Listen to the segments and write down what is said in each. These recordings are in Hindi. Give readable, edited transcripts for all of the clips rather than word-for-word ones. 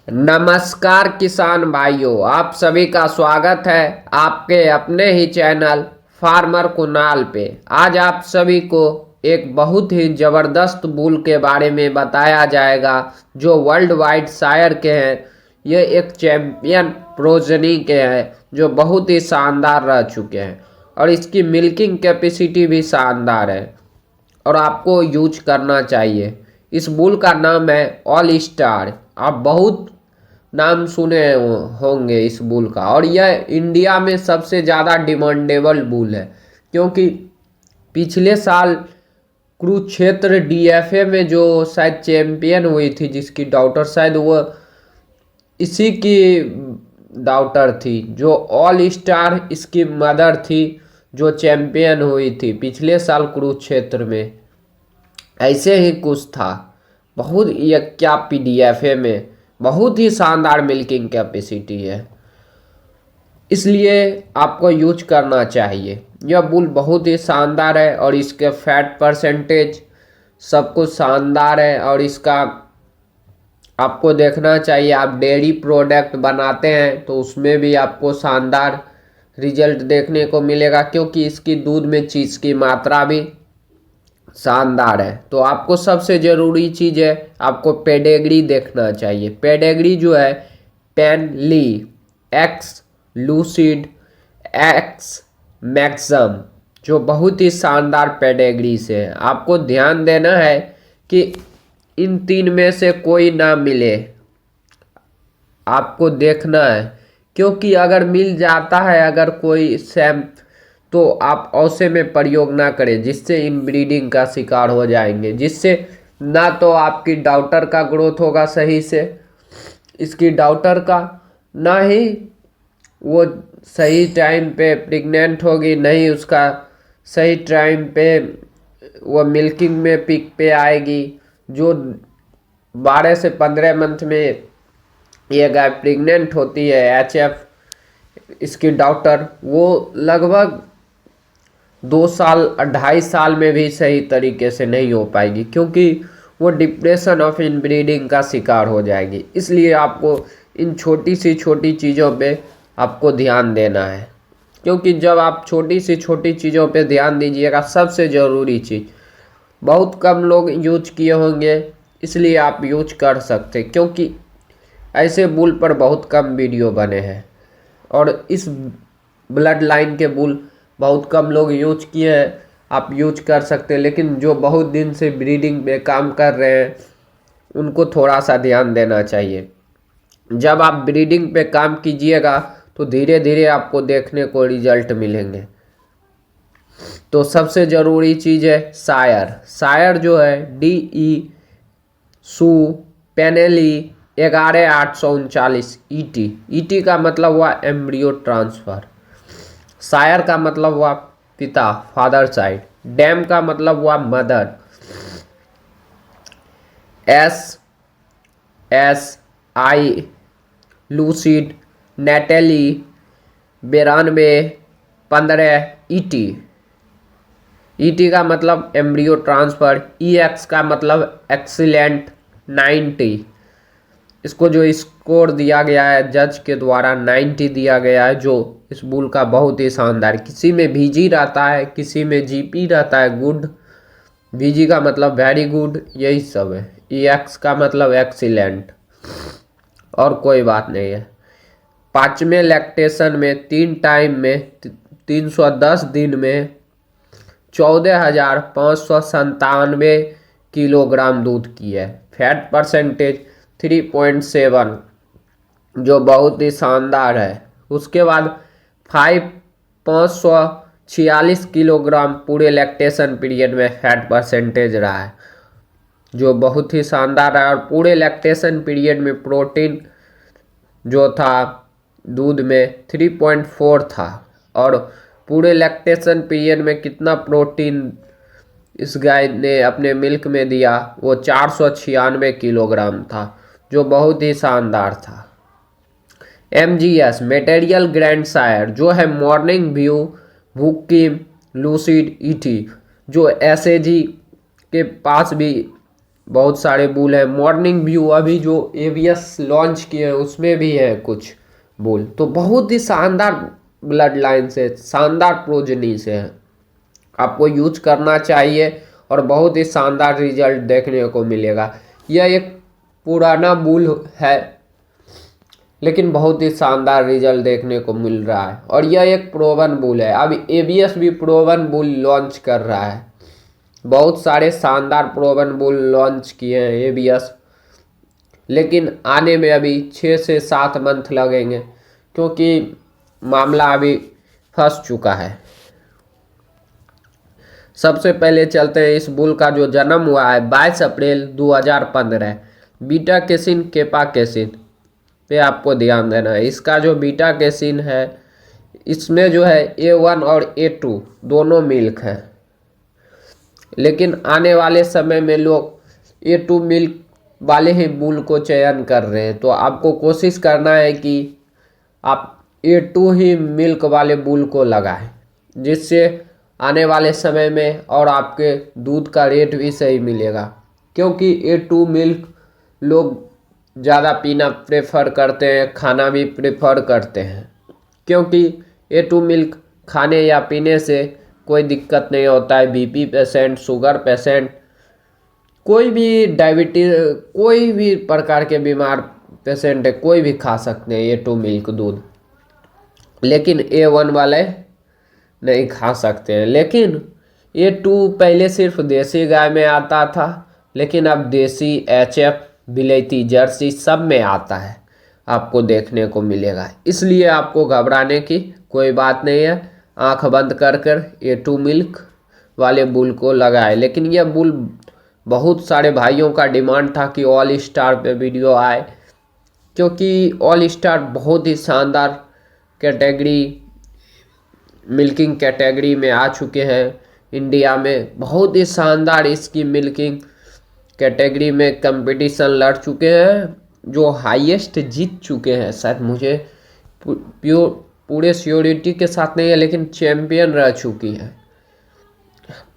नमस्कार किसान भाइयों, आप सभी का स्वागत है आपके अपने ही चैनल फार्मर कुणाल पे। आज आप सभी को एक बहुत ही ज़बरदस्त बुल के बारे में बताया जाएगा जो वर्ल्ड वाइड शायर के हैं। ये एक चैंपियन प्रोजनी के हैं जो बहुत ही शानदार रह चुके हैं और इसकी मिल्किंग कैपेसिटी भी शानदार है और आपको यूज करना चाहिए। इस बुल का नाम है ऑल स्टार। आप बहुत नाम सुने होंगे इस बुल का और यह इंडिया में सबसे ज़्यादा डिमांडेबल बुल है क्योंकि पिछले साल कुरुक्षेत्र डीएफए में जो शायद चैंपियन हुई थी, जिसकी डॉटर शायद वो इसी की डॉटर थी, जो ऑल स्टार इसकी मदर थी, जो चैंपियन हुई थी पिछले साल कुरुक्षेत्र में। ऐसे ही कुछ था। बहुत ये क्या पीडीएफए में बहुत ही शानदार मिल्किंग कैपेसिटी है, इसलिए आपको यूज करना चाहिए। यह बुल बहुत ही शानदार है और इसके फैट परसेंटेज सब कुछ शानदार है और इसका आपको देखना चाहिए। आप डेयरी प्रोडक्ट बनाते हैं तो उसमें भी आपको शानदार रिजल्ट देखने को मिलेगा क्योंकि इसकी दूध में चीज़ की मात्रा भी शानदार है। तो आपको सबसे ज़रूरी चीज़ है, आपको पेडेग्री देखना चाहिए। पेडेग्री जो है पेन ली, एक्स लूसिड, एक्स मैक्सम, जो बहुत ही शानदार पेडेग्री से है। आपको ध्यान देना है कि इन तीन में से कोई ना मिले, आपको देखना है क्योंकि अगर मिल जाता है अगर कोई सैम तो आप औसे में प्रयोग ना करें, जिससे इनब्रीडिंग का शिकार हो जाएंगे, जिससे ना तो आपकी डॉटर का ग्रोथ होगा सही से, इसकी डॉटर का, ना ही वो सही टाइम पे प्रेग्नेंट होगी, नहीं उसका सही टाइम पे वो मिल्किंग में पीक पे आएगी। जो 12 से 15 मंथ में ये गाय प्रेग्नेंट होती है एचएफ, इसकी डॉटर, वो लगभग 2 साल 2.5 साल में भी सही तरीके से नहीं हो पाएगी क्योंकि वो डिप्रेशन ऑफ इनब्रीडिंग का शिकार हो जाएगी। इसलिए आपको इन छोटी सी छोटी चीज़ों पे आपको ध्यान देना है क्योंकि जब आप छोटी सी छोटी चीज़ों पे ध्यान दीजिएगा, सबसे ज़रूरी चीज़ बहुत कम लोग यूज किए होंगे इसलिए आप यूज कर सकते, क्योंकि ऐसे बुल पर बहुत कम वीडियो बने हैं और इस ब्लड लाइन के बुल बहुत कम लोग यूज किए हैं। आप यूज कर सकते हैं, लेकिन जो बहुत दिन से ब्रीडिंग में काम कर रहे हैं उनको थोड़ा सा ध्यान देना चाहिए। जब आप ब्रीडिंग पे काम कीजिएगा तो धीरे धीरे आपको देखने को रिजल्ट मिलेंगे। तो सबसे ज़रूरी चीज़ है शायर। शायर जो है DE सू पेनेली 11839 ET का मतलब हुआ एम्ब्रियो ट्रांसफ़र। शायर का मतलब हुआ पिता, फादर साइड। डैम का मतलब हुआ मदर। SI लूसिड, नेटेली 92 15 ET का मतलब एम्ब्रियो ट्रांसफ़र। EX का मतलब एक्सीलेंट 90। इसको जो स्कोर दिया गया है जज के द्वारा 90 दिया गया है, जो इस बुल का बहुत ही शानदार। किसी में VG रहता है, किसी में GP रहता है गुड। VG का मतलब वेरी गुड, यही सब है। EX का मतलब एक्सीलेंट, और कोई बात नहीं है। 5वें लैक्टेशन में 3 टाइम में 310 दिन में 14,597 किलोग्राम दूध की है। फैट परसेंटेज 3.7, जो बहुत ही शानदार है। उसके बाद 546 किलोग्राम पूरे लैक्टेशन पीरियड में फैट परसेंटेज रहा है, जो बहुत ही शानदार है। और पूरे लैक्टेशन पीरियड में प्रोटीन जो था दूध में 3.4 था, और पूरे लैक्टेशन पीरियड में कितना प्रोटीन इस गाय ने अपने मिल्क में दिया, वो 496 किलोग्राम था, जो बहुत ही शानदार था। MGS मेटेरियल ग्रैंड शायर जो है मॉर्निंग व्यू, बुकिम, लूसिड ET, जो SAG के पास भी बहुत सारे बुल है। मॉर्निंग व्यू अभी जो एवीएस लॉन्च किए हैं उसमें भी है कुछ बुल। तो बहुत ही शानदार ब्लड लाइन से, शानदार प्रोजनी से है, आपको यूज करना चाहिए और बहुत ही शानदार रिजल्ट देखने को मिलेगा। यह एक पुराना बुल है लेकिन बहुत ही शानदार रिजल्ट देखने को मिल रहा है, और यह एक प्रोवन बुल है। अब एवीएस भी प्रोवन बुल लॉन्च कर रहा है। बहुत सारे शानदार प्रोवन बुल लॉन्च किए हैं एवीएस, लेकिन आने में अभी 6 से 7 मंथ लगेंगे क्योंकि मामला अभी फंस चुका है। सबसे पहले चलते हैं इस बुल का जो जन्म हुआ है 22 अप्रैल 2015, बीटा कैसिन केपा कैसिन पे आपको ध्यान देना है। इसका जो बीटा कैसिन है इसमें जो है A1 और A2 दोनों मिल्क है, लेकिन आने वाले समय में लोग A2 मिल्क वाले ही बुल को चयन कर रहे हैं। तो आपको कोशिश करना है कि आप A2 ही मिल्क वाले बुल को लगाएं, जिससे आने वाले समय में और आपके दूध का रेट भी सही मिलेगा। क्योंकि A2 मिल्क लोग ज़्यादा पीना प्रेफर करते हैं, खाना भी प्रेफर करते हैं, क्योंकि A2 मिल्क खाने या पीने से कोई दिक्कत नहीं होता है। बीपी पेशेंट, शुगर पेशेंट, कोई भी डायबिटीज, कोई भी प्रकार के बीमार पेशेंट है, कोई भी खा सकते हैं A2 मिल्क दूध, लेकिन A1 वाले नहीं खा सकते हैं। लेकिन A2 पहले सिर्फ देसी गाय में आता था, लेकिन अब देसी, HF, विलेती, जर्सी सब में आता है, आपको देखने को मिलेगा। इसलिए आपको घबराने की कोई बात नहीं है। आंख बंद कर कर A2 मिल्क वाले बुल को लगाए। लेकिन यह बुल बहुत सारे भाइयों का डिमांड था कि ऑल स्टार पे वीडियो आए, क्योंकि ऑल स्टार बहुत ही शानदार कैटेगरी, मिल्किंग कैटेगरी में आ चुके हैं। इंडिया में बहुत ही शानदार इसकी मिल्किंग कैटेगरी में कंपटीशन लड़ चुके हैं, जो हाईएस्ट जीत चुके हैं। शायद मुझे पूरे श्योरिटी के साथ नहीं है, लेकिन चैम्पियन रह चुकी है।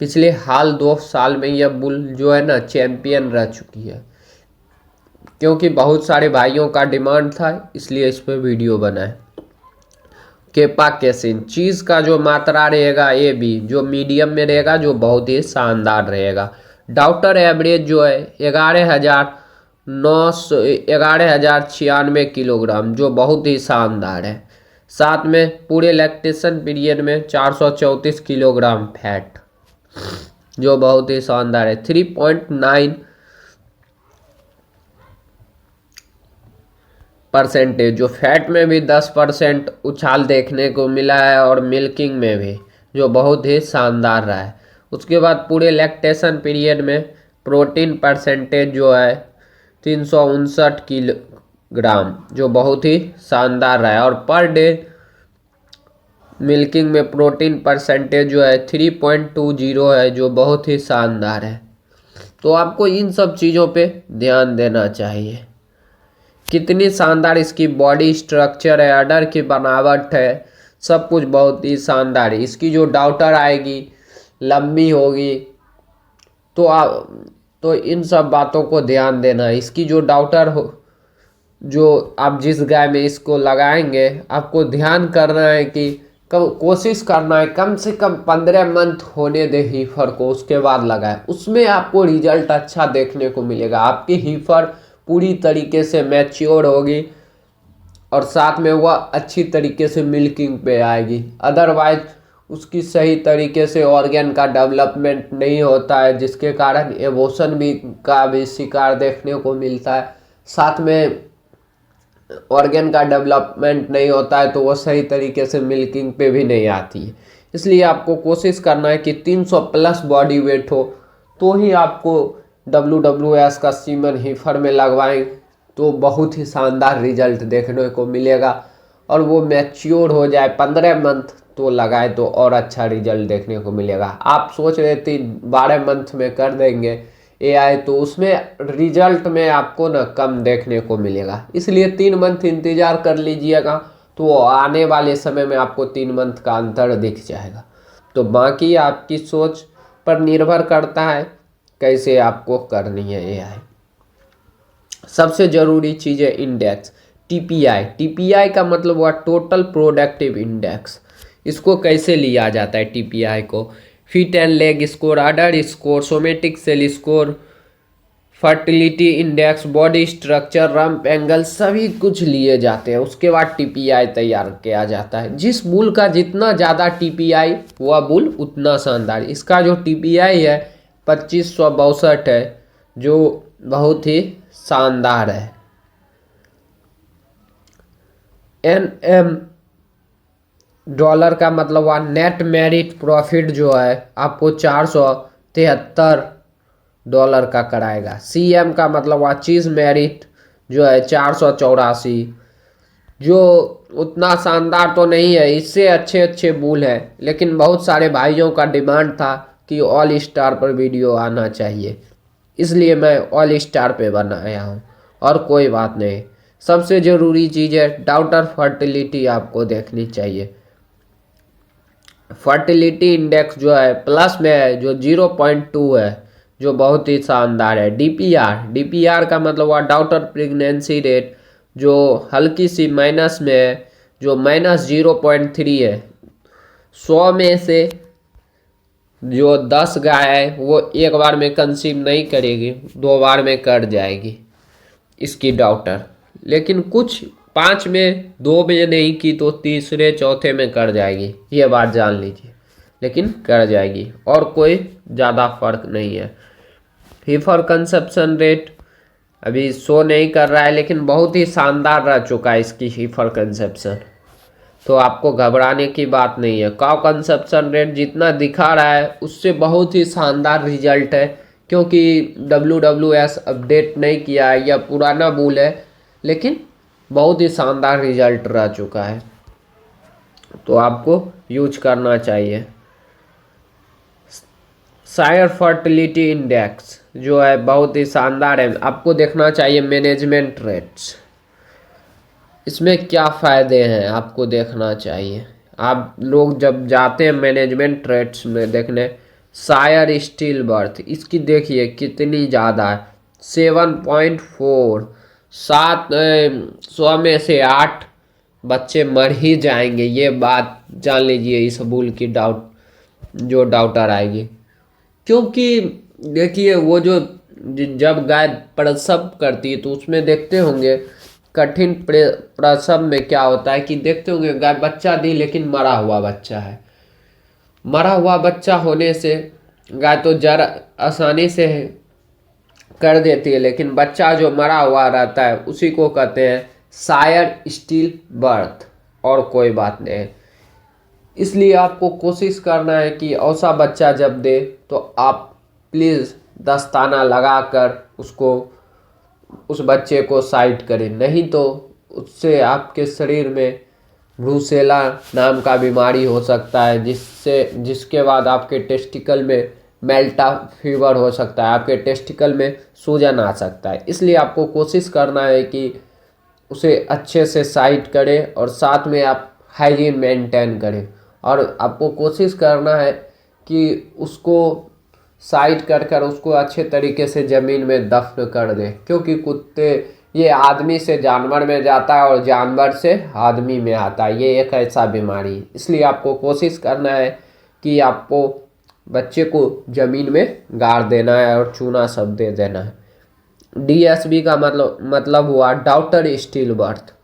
पिछले हाल 2 साल में यह बुल जो है ना चैम्पियन रह चुकी है, क्योंकि बहुत सारे भाइयों का डिमांड था, इसलिए इस पर वीडियो बनाए। केपा कैसिन चीज़ का जो मात्रा रहेगा AB जो मीडियम में रहेगा, जो बहुत ही शानदार रहेगा। डॉक्टर एवरेज जो है 11,096 किलोग्राम, जो बहुत ही शानदार है। साथ में पूरे लैक्टेशन पीरियड में 434 किलोग्राम फैट, जो बहुत ही शानदार है। 3.9% जो फैट में भी 10% उछाल देखने को मिला है, और मिल्किंग में भी, जो बहुत ही शानदार रहा है। उसके बाद पूरे लैक्टेशन पीरियड में प्रोटीन परसेंटेज जो है 359 किलोग्राम, जो बहुत ही शानदार रहा है। और पर डे मिल्किंग में प्रोटीन परसेंटेज जो है 3.20 है, जो बहुत ही शानदार है। तो आपको इन सब चीज़ों पे ध्यान देना चाहिए। कितनी शानदार इसकी बॉडी स्ट्रक्चर है, अडर की बनावट है, सब कुछ बहुत ही शानदार है। इसकी जो डॉटर आएगी लंबी होगी, तो इन सब बातों को ध्यान देना। इसकी जो डॉटर हो, जो आप जिस गाय में इसको लगाएंगे, आपको ध्यान करना है कि कोशिश करना है कम से कम 15 मंथ होने दे हीफर को, उसके बाद लगाए। उसमें आपको रिजल्ट अच्छा देखने को मिलेगा। आपकी हीफर पूरी तरीके से मैच्योर होगी और साथ में वह अच्छी तरीके से मिल्किंग पे आएगी। अदरवाइज उसकी सही तरीके से ऑर्गन का डेवलपमेंट नहीं होता है, जिसके कारण एबॉर्शन भी का भी शिकार देखने को मिलता है। साथ में ऑर्गन का डेवलपमेंट नहीं होता है तो वह सही तरीके से मिल्किंग पे भी नहीं आती है। इसलिए आपको कोशिश करना है कि 300 प्लस बॉडी वेट हो, तो ही आपको WWS का सीमन हीफर में लगवाएं, तो बहुत ही शानदार रिजल्ट देखने को मिलेगा। और वो मैच्योर हो जाए 15 मंथ तो लगाए, तो और अच्छा रिजल्ट देखने को मिलेगा। आप सोच रहे थे 12 मंथ में कर देंगे AI, तो उसमें रिजल्ट में आपको ना कम देखने को मिलेगा। इसलिए 3 मंथ इंतज़ार कर लीजिएगा, तो आने वाले समय में आपको 3 मंथ का अंतर दिख जाएगा। तो बाकी आपकी सोच पर निर्भर करता है कैसे आपको करनी है एआई। सबसे ज़रूरी चीज़ है इंडेक्स, टीपीआई। टीपीआई का मतलब हुआ टोटल प्रोडक्टिव इंडेक्स। इसको कैसे लिया जाता है टीपीआई को? Feet and leg score, udder score, somatic cell score, fertility index, body structure, rump angle, सभी कुछ लिए जाते हैं। उसके बाद टीपीआई तैयार किया जाता है। जिस बुल का जितना ज़्यादा टीपीआई वह बुल उतना शानदार। इसका जो टीपीआई है 2562 है, जो बहुत ही शानदार है। NM डॉलर का मतलब हुआ नेट मेरिट प्रॉफिट, जो है आपको $473 का कराएगा। CM का मतलब हुआ चीज़ मेरिट, जो है 484, जो उतना शानदार तो नहीं है। इससे अच्छे अच्छे बुल हैं, लेकिन बहुत सारे भाइयों का डिमांड था कि ऑल स्टार पर वीडियो आना चाहिए, इसलिए मैं ऑल स्टार पे बनाया हूँ, और कोई बात नहीं। सबसे ज़रूरी चीज़ है डाउटर फर्टिलिटी, आपको देखनी चाहिए। फर्टिलिटी इंडेक्स जो है प्लस में है, जो 0.2 है, जो बहुत ही शानदार है। डीपीआर का मतलब हुआ डाउटर प्रेगनेंसी रेट, जो हल्की सी माइनस में है, जो -0.3 है। 100 में से जो 10 गाय है वो एक बार में कंसीव नहीं करेगी, 2 बार में कर जाएगी इसकी डाउटर। लेकिन कुछ 5 में 2 में नहीं की तो तीसरे चौथे में कर जाएगी, ये बात जान लीजिए। लेकिन कर जाएगी, और कोई ज़्यादा फर्क नहीं है। फीफर कंजप्शन रेट अभी शो नहीं कर रहा है, लेकिन बहुत ही शानदार रह चुका है इसकी फीफर कंजप्शन, तो आपको घबराने की बात नहीं है। काउ कंजप्शन रेट जितना दिखा रहा है उससे बहुत ही शानदार रिजल्ट है, क्योंकि WWS अपडेट नहीं किया है, यह पुराना बुल है, लेकिन बहुत ही शानदार रिजल्ट रह चुका है, तो आपको यूज करना चाहिए। सायर फर्टिलिटी इंडेक्स जो है बहुत ही शानदार है, आपको देखना चाहिए। मैनेजमेंट रेट्स, इसमें क्या फ़ायदे हैं आपको देखना चाहिए। आप लोग जब जाते हैं मैनेजमेंट रेट्स में देखने, सायर स्टील बर्थ, इसकी देखिए कितनी ज़्यादा है, 7.4। 100 में से 8 बच्चे मर ही जाएंगे, ये बात जान लीजिए इस बुल की डाउटर आएगी। क्योंकि देखिए वो जो जब गाय प्रसव करती है तो उसमें देखते होंगे कठिन प्रसव में क्या होता है कि देखते होंगे गाय बच्चा दी, लेकिन मरा हुआ बच्चा है। मरा हुआ बच्चा होने से गाय तो जड़ आसानी से कर देती है, लेकिन बच्चा जो मरा हुआ रहता है उसी को कहते हैं सायर स्टील बर्थ, और कोई बात नहीं। इसलिए आपको कोशिश करना है कि ऐसा बच्चा जब दे तो आप प्लीज़ दस्ताना लगाकर उसको, उस बच्चे को साइड करें, नहीं तो उससे आपके शरीर में ब्रूसेला नाम का बीमारी हो सकता है, जिसके बाद आपके टेस्टिकल में मेल्टा फीवर हो सकता है, आपके टेस्टिकल में सूजन आ सकता है। इसलिए आपको कोशिश करना है कि उसे अच्छे से साइड करें, और साथ में आप हाइजीन मेंटेन करें, और आपको कोशिश करना है कि उसको साइड कर उसको अच्छे तरीके से ज़मीन में दफन कर दें, क्योंकि कुत्ते ये आदमी से जानवर में जाता है और जानवर से आदमी में आता है, ये एक ऐसा बीमारी। इसलिए आपको कोशिश करना है कि आपको बच्चे को ज़मीन में गाड़ देना है और चूना सब दे देना है। DSB का मतलब हुआ डाउटर स्टील बर्थ,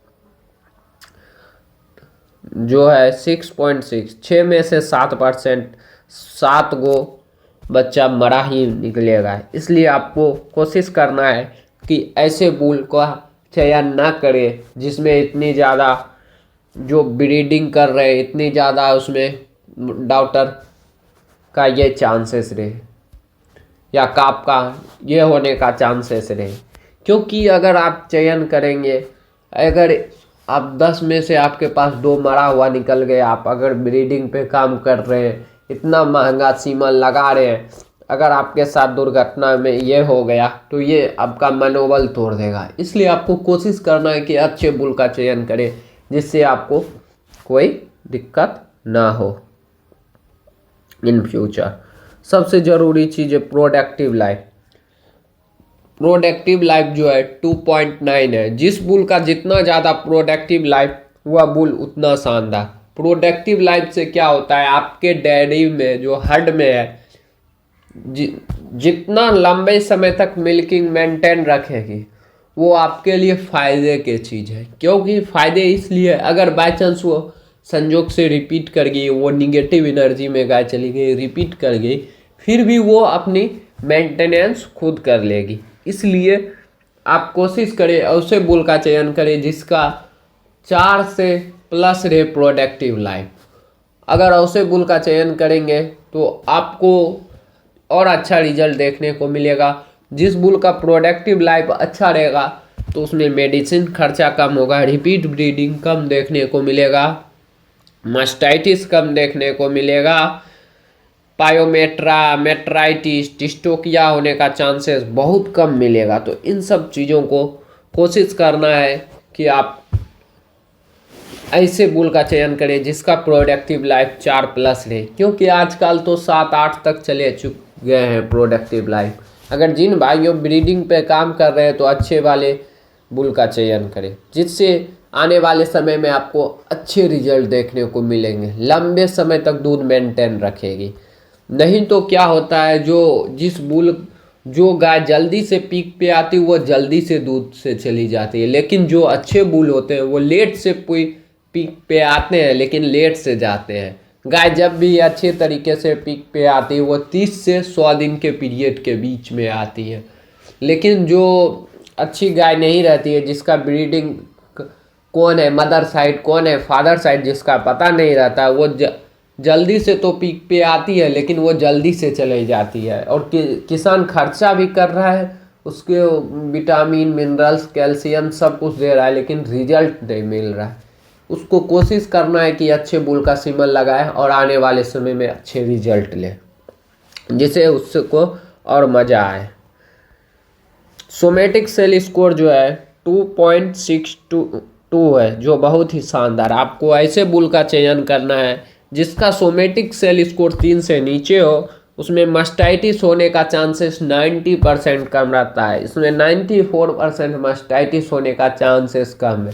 जो है 6.6, 6 में से 7%, 7 गो बच्चा मरा ही निकलेगा। इसलिए आपको कोशिश करना है कि ऐसे बुल का चयन ना करें जिसमें इतनी ज़्यादा जो ब्रीडिंग कर रहे हैं, इतनी ज़्यादा उसमें डाउटर का ये चांसेस रहे, या काप का ये होने का चांसेस रहे। क्योंकि अगर आप चयन करेंगे, अगर आप 10 में से आपके पास 2 मरा हुआ निकल गए, आप अगर ब्रीडिंग पे काम कर रहे हैं, इतना महंगा सीमन लगा रहे हैं, अगर आपके साथ दुर्घटना में ये हो गया तो ये आपका मनोबल तोड़ देगा। इसलिए आपको कोशिश करना है कि अच्छे बुल का चयन करें, जिससे आपको कोई दिक्कत ना हो इन फ्यूचर। सबसे ज़रूरी चीज़ है प्रोडक्टिव लाइफ। प्रोडक्टिव लाइफ जो है 2.9 है। जिस बुल का जितना ज़्यादा प्रोडक्टिव लाइफ हुआ बुल उतना शानदार। प्रोडक्टिव लाइफ से क्या होता है, आपके डेयरी में जो हड में है जितना लंबे समय तक मिल्किंग मेंटेन रखेगी वो आपके लिए फ़ायदे की चीज़ है। क्योंकि फ़ायदे इसलिए, अगर बाय चांस वो संजोग से रिपीट कर गई, वो निगेटिव एनर्जी में गाय चली गई, रिपीट कर गई, फिर भी वो अपनी मेंटेनेंस खुद कर लेगी। इसलिए आप कोशिश करें ऐसे बुल का चयन करें जिसका 4 से प्लस रहे प्रोडक्टिव लाइफ। अगर ऐसे बुल का चयन करेंगे तो आपको और अच्छा रिजल्ट देखने को मिलेगा। जिस बुल का प्रोडक्टिव लाइफ अच्छा रहेगा तो उसमें मेडिसिन खर्चा कम होगा, रिपीट ब्रीडिंग कम देखने को मिलेगा, मास्टाइटिस कम देखने को मिलेगा, पायोमेट्रा, मेट्राइटिस, डिस्टोकिया होने का चांसेस बहुत कम मिलेगा। तो इन सब चीज़ों को कोशिश करना है कि आप ऐसे बुल का चयन करें जिसका प्रोडक्टिव लाइफ 4 प्लस रहे। क्योंकि आजकल तो 7-8 तक चले गए हैं प्रोडक्टिव लाइफ। अगर जिन भाइयों ब्रीडिंग पे काम कर रहे हैं तो अच्छे वाले बुल का चयन करें जिससे आने वाले समय में आपको अच्छे रिजल्ट देखने को मिलेंगे, लंबे समय तक दूध मेंटेन रखेगी। नहीं तो क्या होता है, जो गाय जल्दी से पीक पे आती है वो जल्दी से दूध से चली जाती है, लेकिन जो अच्छे बुल होते हैं वो लेट से पीक पे आते हैं लेकिन लेट से जाते हैं। गाय जब भी अच्छे तरीके से पीक पे आती है वो 30 से 100 दिन के पीरियड के बीच में आती है। लेकिन जो अच्छी गाय नहीं रहती है, जिसका ब्रीडिंग कौन है मदर साइड कौन है फादर साइड जिसका पता नहीं रहता, वो जल्दी से तो पीक पे आती है लेकिन वो जल्दी से चली जाती है। और किसान खर्चा भी कर रहा है, उसके विटामिन मिनरल्स कैल्शियम सब कुछ दे रहा है लेकिन रिजल्ट नहीं मिल रहा है। उसको कोशिश करना है कि अच्छे बुल का सीमन लगाए और आने वाले समय में अच्छे रिजल्ट ले, जिससे उसको और मज़ा आए। सोमेटिक सेल स्कोर जो है 2.62 है, जो बहुत ही शानदार। आपको ऐसे बुल का चयन करना है जिसका सोमेटिक सेल स्कोर 3 से नीचे हो। उसमें मस्टाइटिस होने का चांसेस 90% कम रहता है। इसमें 94% मस्टाइटिस होने का चांसेस कम है।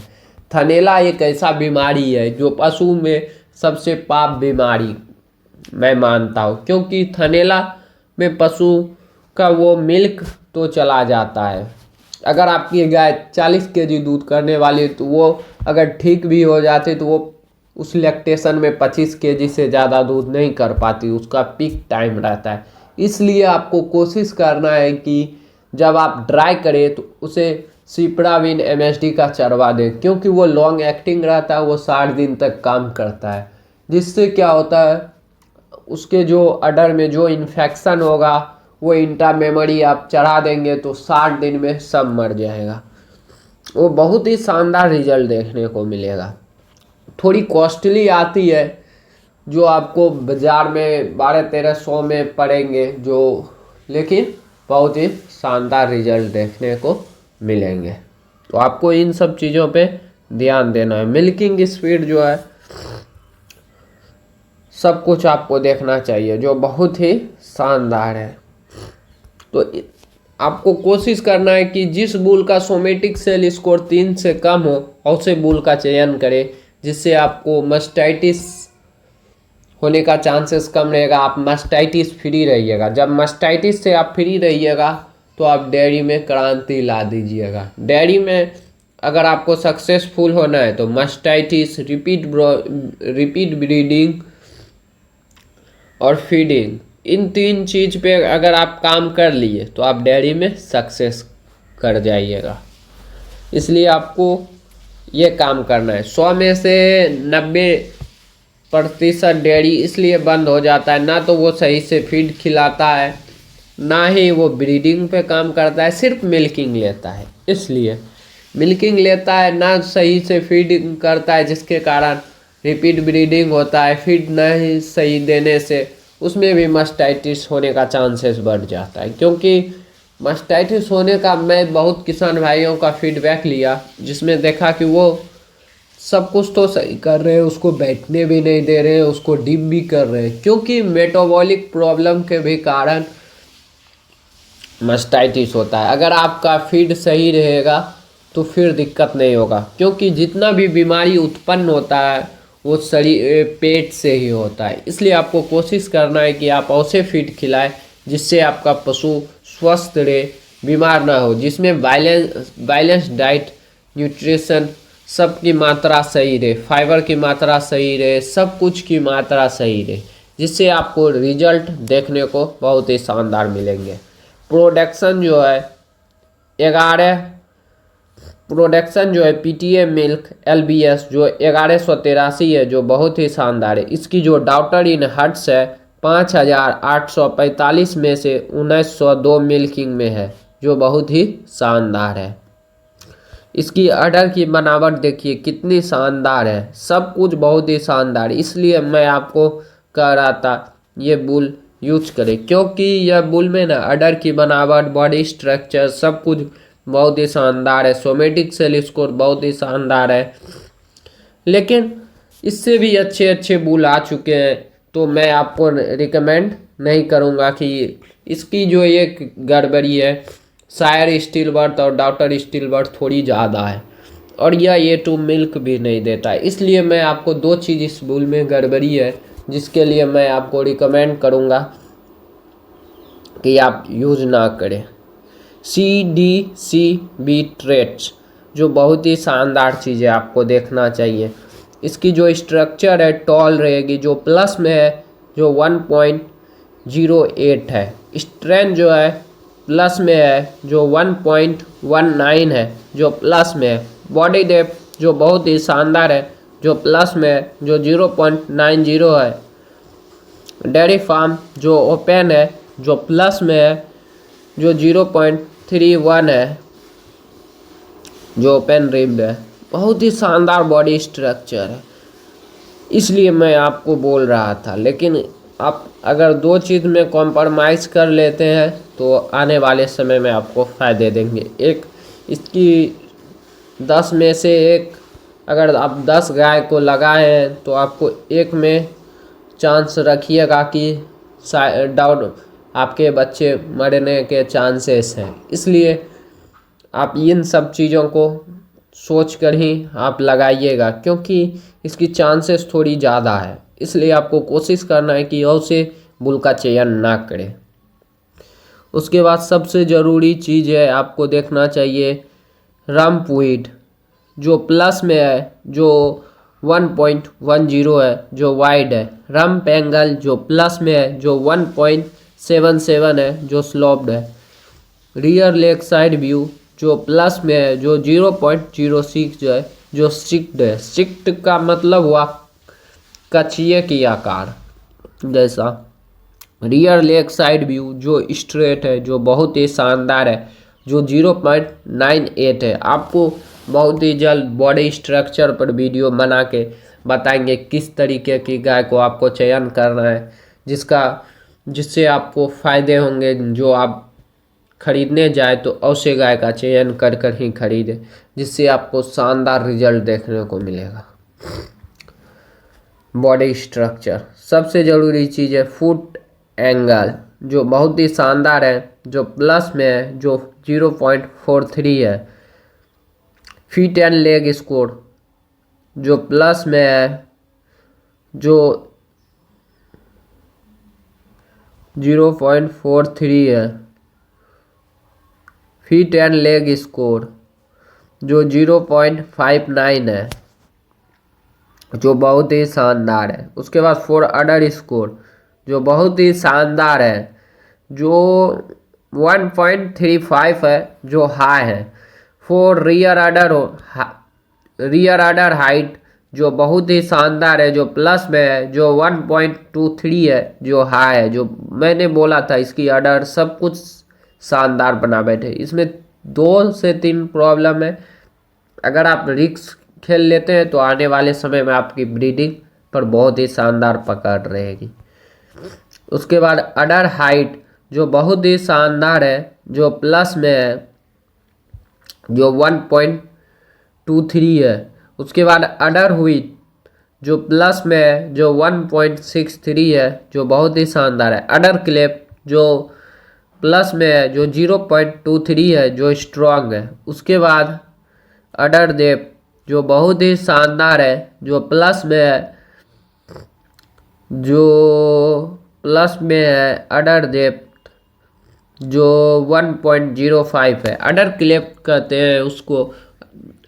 थनैला एक ऐसा बीमारी है जो पशु में सबसे पाप बीमारी मैं मानता हूँ, क्योंकि थनैला में पशु का वो मिल्क तो चला जाता है। अगर आपकी गाय 40 kg दूध करने वाली तो वो अगर ठीक भी हो जाती तो वो उस लैक्टेशन में 25 kg से ज़्यादा दूध नहीं कर पाती, उसका पीक टाइम रहता है। इसलिए आपको कोशिश करना है कि जब आप ड्राई करें तो उसे सिप्राविन MSD का चरवा दें, क्योंकि वो लॉन्ग एक्टिंग रहता है, वो 60 दिन तक काम करता है। जिससे क्या होता है, उसके जो अडर में जो इन्फेक्शन होगा वो इंट्रा मेमोरी आप चढ़ा देंगे तो 60 दिन में सब मर जाएगा। वो बहुत ही शानदार रिजल्ट देखने को मिलेगा। थोड़ी कॉस्टली आती है, जो आपको बाज़ार में 1200-1300 में पड़ेंगे जो, लेकिन बहुत ही शानदार रिजल्ट देखने को मिलेंगे। तो आपको इन सब चीज़ों पे ध्यान देना है। मिल्किंग स्पीड जो है सब कुछ आपको देखना चाहिए, जो बहुत ही शानदार है। तो आपको कोशिश करना है कि जिस बुल का सोमेटिक सेल स्कोर 3 से कम हो ऐसे बुल का चयन करें जिससे आपको मस्टाइटिस होने का चांसेस कम रहेगा। आप मस्टाइटिस फ्री रहिएगा। जब मस्टाइटिस से आप फ्री रहिएगा तो आप डेयरी में क्रांति ला दीजिएगा। डेयरी में अगर आपको सक्सेसफुल होना है तो मस्टाइटिस, रिपीट ब्रीडिंग और फीडिंग, इन 3 चीज़ पे अगर आप काम कर लिए तो आप डेयरी में सक्सेस कर जाइएगा। इसलिए आपको ये काम करना है। 100 में से 90% डेयरी इसलिए बंद हो जाता है, ना तो वो सही से फीड खिलाता है, ना ही वो ब्रीडिंग पे काम करता है, सिर्फ मिल्किंग लेता है। इसलिए मिल्किंग लेता है, ना सही से फीडिंग करता है, जिसके कारण रिपीट ब्रीडिंग होता है। फीड नहीं सही देने से उसमें भी मस्टाइटिस होने का चांसेस बढ़ जाता है। क्योंकि मस्टाइटिस होने का मैं बहुत किसान भाइयों का फीडबैक लिया, जिसमें देखा कि वो सब कुछ तो सही कर रहे हैं, उसको बैठने भी नहीं दे रहे हैं, उसको डिप भी कर रहे हैं, क्योंकि मेटाबॉलिक प्रॉब्लम के भी कारण मास्टाइटिस होता है। अगर आपका फीड सही रहेगा तो फिर दिक्कत नहीं होगा, क्योंकि जितना भी बीमारी उत्पन्न होता है वो शरीर पेट से ही होता है। इसलिए आपको कोशिश करना है कि आप ऐसे फीड खिलाएं जिससे आपका पशु स्वस्थ रहे, बीमार ना हो, जिसमें बैलेंस डाइट, न्यूट्रिशन सब की मात्रा सही रहे, फाइबर की मात्रा सही रहे, सब कुछ की मात्रा सही रहे, जिससे आपको रिजल्ट देखने को बहुत ही शानदार मिलेंगे। प्रोडक्शन जो है 11 प्रोडक्शन जो है पीटीए मिल्क एलबीएस जो 1183 है, जो बहुत ही शानदार है। इसकी जो डॉटर इन हर्ट्स है 5845 में से 1902 मिल्किंग में है, जो बहुत ही शानदार है। इसकी अडर की बनावट देखिए कितनी शानदार है, सब कुछ बहुत ही शानदार। इसलिए मैं आपको कह रहा था ये बुल यूज करें, क्योंकि यह बुल में ना अडर की बनावट, बॉडी स्ट्रक्चर सब कुछ बहुत ही शानदार है। सोमेटिक सेल स्कोर बहुत ही शानदार है। लेकिन इससे भी अच्छे अच्छे बुल आ चुके हैं, तो मैं आपको रिकमेंड नहीं करूँगा कि इसकी जो एक गड़बड़ी है, सायर स्टील बर्थ और डॉटर स्टील बर्थ थोड़ी ज़्यादा है, और यह A2 मिल्क भी नहीं देता है। इसलिए मैं आपको दो चीज़ इस बुल में गड़बड़ी है जिसके लिए मैं आपको रिकमेंड करूँगा कि आप यूज़ ना करें। CDCB ट्रेट्स जो बहुत ही शानदार चीज़ है, आपको देखना चाहिए। इसकी जो स्ट्रक्चर है टॉल रहेगी, जो प्लस में है जो 1.08 है। स्ट्रेंथ जो है प्लस में है जो 1.19 है, जो प्लस में है। बॉडी डेप्थ जो बहुत ही शानदार है, जो प्लस में है, जो 0.90 है। डेयरी फार्म जो ओपन है, जो प्लस में है, जो 0.31 है, जो ओपन रिब्ड है। बहुत ही शानदार बॉडी स्ट्रक्चर है, इसलिए मैं आपको बोल रहा था। लेकिन आप अगर दो चीज़ में कॉम्प्रोमाइज़ कर लेते हैं तो आने वाले समय में आपको फ़ायदे देंगे। एक, इसकी 10 में से एक, अगर आप 10 गाय को लगाए हैं तो आपको एक में चांस रखिएगा कि डाउन आपके बच्चे मरने के चांसेस हैं। इसलिए आप इन सब चीज़ों को सोच कर ही आप लगाइएगा, क्योंकि इसकी चांसेस थोड़ी ज़्यादा है। इसलिए आपको कोशिश करना है कि ऐसे बुल का चयन ना करें। उसके बाद सबसे ज़रूरी चीज़ है, आपको देखना चाहिए रम्पवीड जो प्लस में है, जो 1.10 है, जो वाइड है। रम्प एंगल जो प्लस में है, जो 1.77 है, जो स्लोप्ड है। रियर लेग साइड व्यू जो प्लस में है, जो 0.06 जो है, जो स्ट्रिक्ट है। स्ट्रिक्ट का मतलब हुआ कछिए की आकार जैसा। रियर लेग साइड व्यू जो स्ट्रेट है, जो बहुत ही शानदार है, जो 0.98 है। आपको बहुत ही जल्द बॉडी स्ट्रक्चर पर वीडियो बना के बताएंगे किस तरीके की गाय को आपको चयन करना है, जिससे आपको फ़ायदे होंगे। जो आप खरीदने जाए तो ऐसे गाय का चयन कर कर ही खरीदें, जिससे आपको शानदार रिजल्ट देखने को मिलेगा। बॉडी स्ट्रक्चर सबसे ज़रूरी चीज़ है। फुट एंगल जो बहुत ही शानदार है, जो प्लस में है, जो 0.43 है। फीट एंड लेग स्कोर जो प्लस में है, जो 0.43 है। फीट एंड लेग स्कोर जो 0.59 है, जो बहुत ही शानदार है। उसके बाद फॉर अडर स्कोर जो बहुत ही शानदार है, जो 1.35 है, जो हाई है। फॉर रियर अडर हाइट जो बहुत ही शानदार है, जो प्लस में है, जो 1.23 है, जो हाई है। जो मैंने बोला था इसकी अडर सब कुछ शानदार बना बैठे। इसमें 2 से 3 प्रॉब्लम है। अगर आप रिस्क खेल लेते हैं तो आने वाले समय में आपकी ब्रीडिंग पर बहुत ही शानदार पकड़ रहेगी। उसके बाद अडर हाइट जो बहुत ही शानदार है, जो प्लस में है, जो 1.23 है। उसके बाद अडर हुई जो प्लस में है, जो 1.63 है, जो बहुत ही शानदार है। अडर क्लेप जो प्लस में है, जो 0.23 है, जो स्ट्रांग है। उसके बाद अडर डेप जो बहुत ही शानदार है, जो प्लस में है, जो प्लस में है। अडर डेप जो 1.05 है। अडर क्लेप कहते हैं उसको।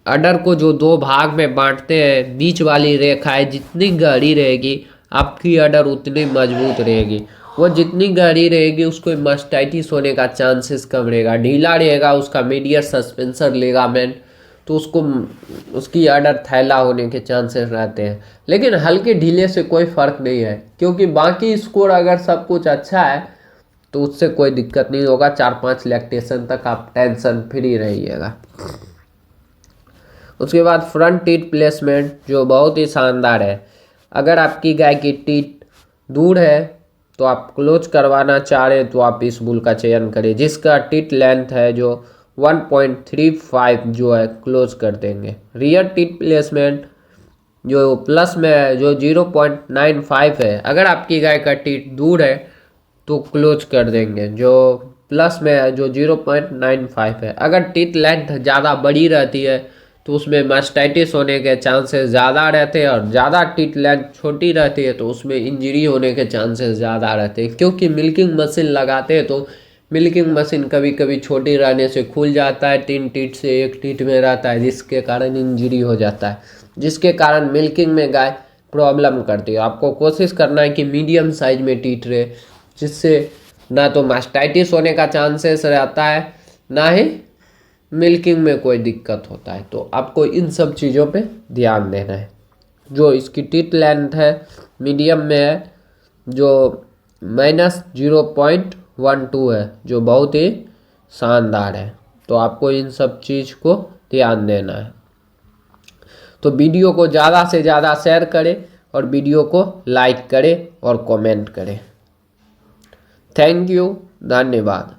अडर को जो दो भाग में बांटते हैं, बीच वाली रेखाएं जितनी गहरी रहेगी आपकी अडर उतनी मजबूत रहेगी। वो जितनी गहरी रहेगी उसको मास्टाइटिस होने का चांसेस कम रहेगा। ढीला रहेगा उसका मीडियल सस्पेंसर लिगामेंट, तो उसकी अडर थैला होने के चांसेस रहते हैं। लेकिन हल्के ढीले से कोई फ़र्क नहीं है, क्योंकि बाकी स्कोर अगर सब कुछ अच्छा है तो उससे कोई दिक्कत नहीं होगा। 4-5 लैक्टेशन तक आप टेंशन फ्री रहिएगा। उसके बाद फ्रंट टीथ प्लेसमेंट जो बहुत ही शानदार है। अगर आपकी गाय की टीथ दूर है तो आप क्लोज करवाना चाह रहे हैं तो आप इस बुल का चयन करें, जिसका टीथ लेंथ है जो 1.35 जो है क्लोज कर देंगे। रियर टीथ प्लेसमेंट जो प्लस में है, जो 0.95 है। अगर आपकी गाय का टीथ दूर है तो क्लोज कर देंगे, जो प्लस में है, जो 0.95 है। अगर टीथ लेंथ ज़्यादा बड़ी रहती है तो उसमें मास्टाइटिस होने के चांसेस ज़्यादा रहते हैं, और ज़्यादा टीथ लेंथ छोटी रहती है तो उसमें इंजरी होने के चांसेस ज़्यादा रहते हैं। क्योंकि मिल्किंग मशीन लगाते हैं तो मिल्किंग मशीन कभी कभी छोटी रहने से खुल जाता है, 3 टीथ से 1 टीथ में रहता है, जिसके कारण इंजरी हो जाता है, जिसके कारण मिल्किंग में गाय प्रॉब्लम करती है। आपको कोशिश करना है कि मीडियम साइज में टीथ रहे, जिससे ना तो मास्टाइटिस होने का चांसेस रहता है, ना ही मिल्किंग में कोई दिक्कत होता है। तो आपको इन सब चीज़ों पे ध्यान देना है। जो इसकी टीथ लेंथ है मीडियम में है, जो -0.12 है, जो बहुत ही शानदार है। तो आपको इन सब चीज़ को ध्यान देना है। तो वीडियो को ज़्यादा से ज़्यादा शेयर करें और वीडियो को लाइक करें और कमेंट करें। थैंक यू, धन्यवाद।